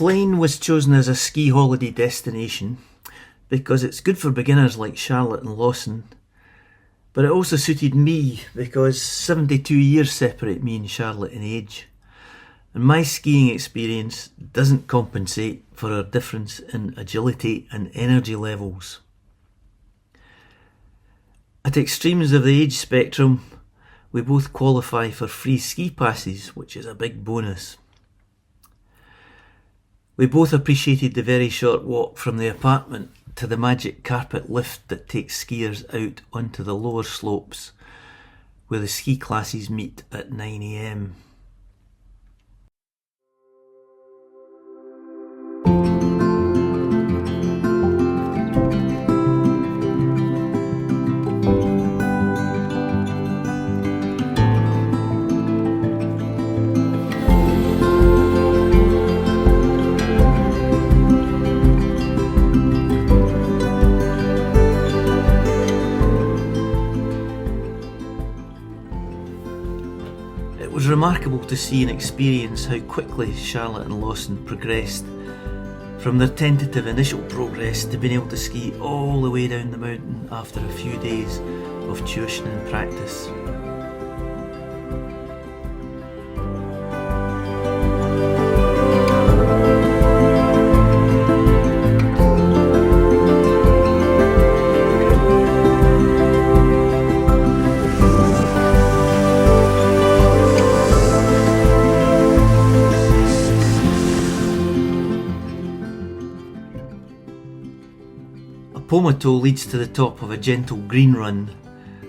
Flaine was chosen as a ski holiday destination because it's good for beginners like Charlotte and Lawson, but it also suited me because 72 years separate me and Charlotte in age, and my skiing experience doesn't compensate for our difference in agility and energy levels. At extremes of the age spectrum, we both qualify for free ski passes, which is a big bonus. We both appreciated the very short walk from the apartment to the magic carpet lift that takes skiers out onto the lower slopes, where the ski classes meet at 9 AM. It was remarkable to see and experience how quickly Charlotte and Lawson progressed from their tentative initial progress to being able to ski all the way down the mountain after a few days of tuition and practice. Pomato leads to the top of a gentle green run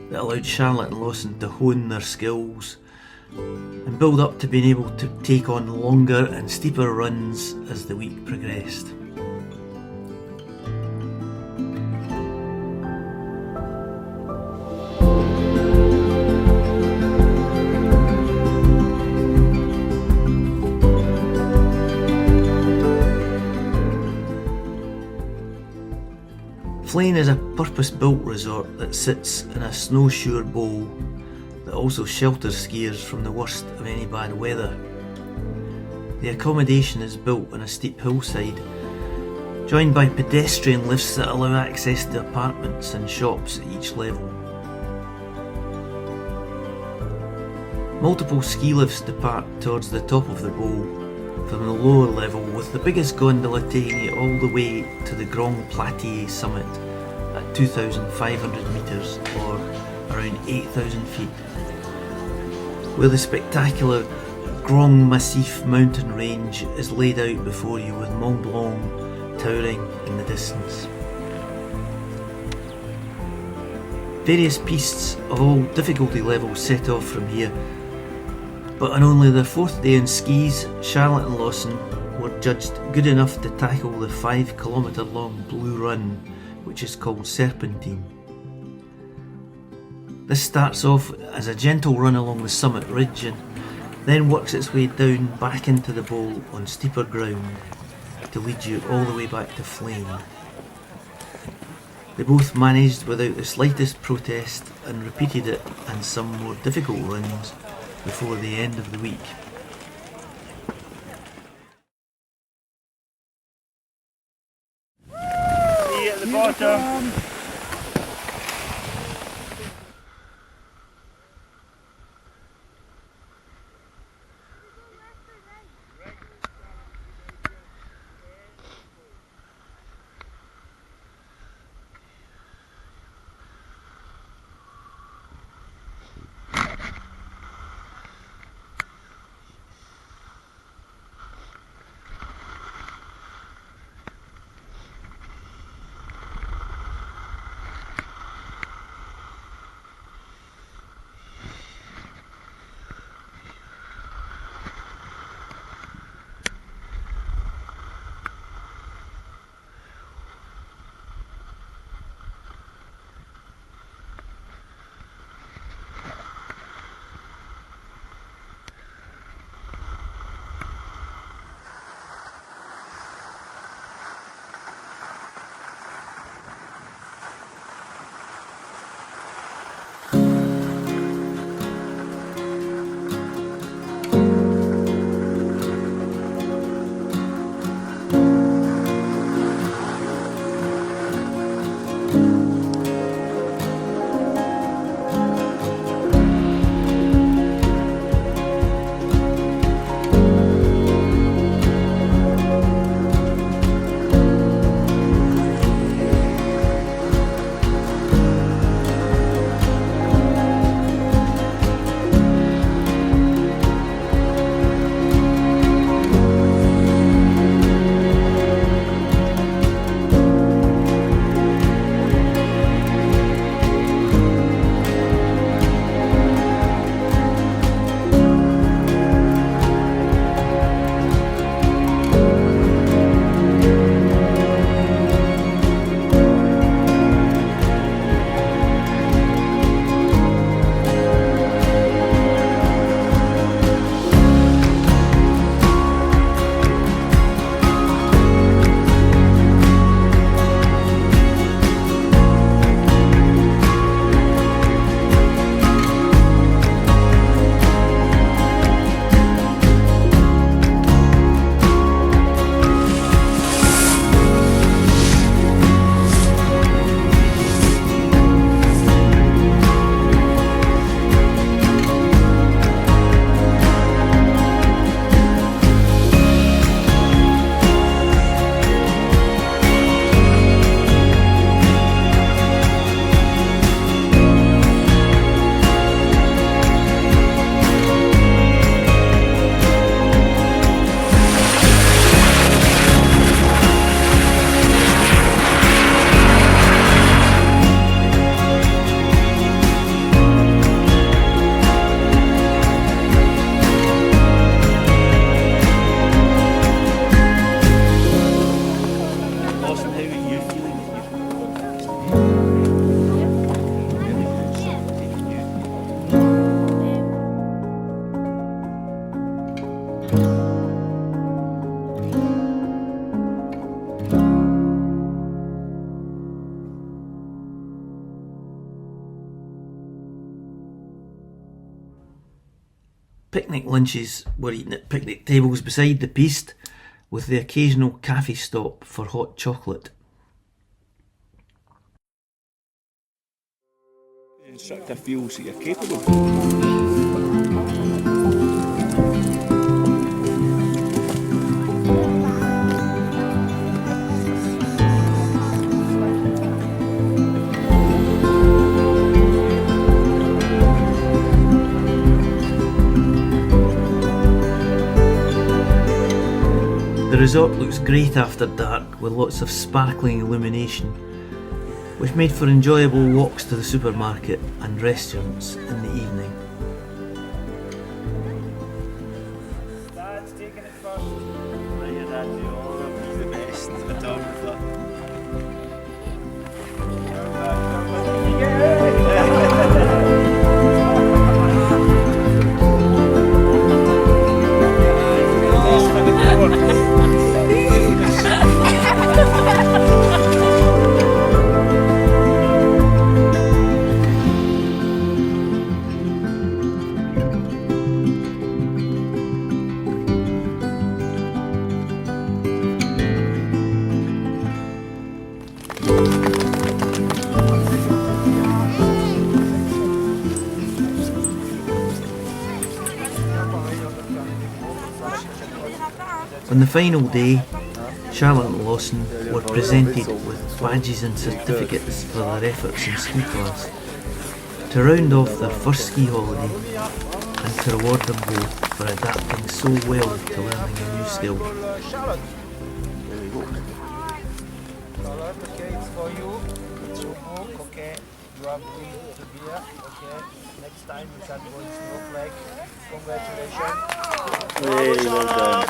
that allowed Charlotte and Lawson to hone their skills and build up to being able to take on longer and steeper runs as the week progressed. Flaine is a purpose-built resort that sits in a snowshoe bowl that also shelters skiers from the worst of any bad weather. The accommodation is built on a steep hillside, joined by pedestrian lifts that allow access to apartments and shops at each level. Multiple ski lifts depart towards the top of the bowl from the lower level, with the biggest gondola taking it all the way to the Grand Platier summit at 2,500 metres or around 8,000 feet, where the spectacular Grand Massif mountain range is laid out before you, with Mont Blanc towering in the distance. Various pistes of all difficulty levels set off from here, but on only their fourth day on skis, Charlotte and Lawson were judged good enough to tackle the 5-kilometre long blue run, which is called Serpentine. This starts off as a gentle run along the summit ridge and then works its way down back into the bowl on steeper ground to lead you all the way back to Flaine. They both managed without the slightest protest and repeated it in some more difficult runs before the end of the week. See you at the bottom. Picnic lunches were eaten at picnic tables beside the piste, with the occasional cafe stop for hot chocolate. Instructor feels that you're capable. The resort looks great after dark with lots of sparkling illumination, which made for enjoyable walks to the supermarket and restaurants in the evening. Dad's taking it first. Right, your dad do all of he's the best photographer. On the final day, Charlotte and Lawson were presented with badges and certificates for their efforts in ski class, to round off their first ski holiday and to reward them both for adapting so well to learning a new skill. Charlotte, okay, it's for you. It's your book, okay. You have to be here, okay. Next time you can go in snowflake. Congratulations. Hey, well done.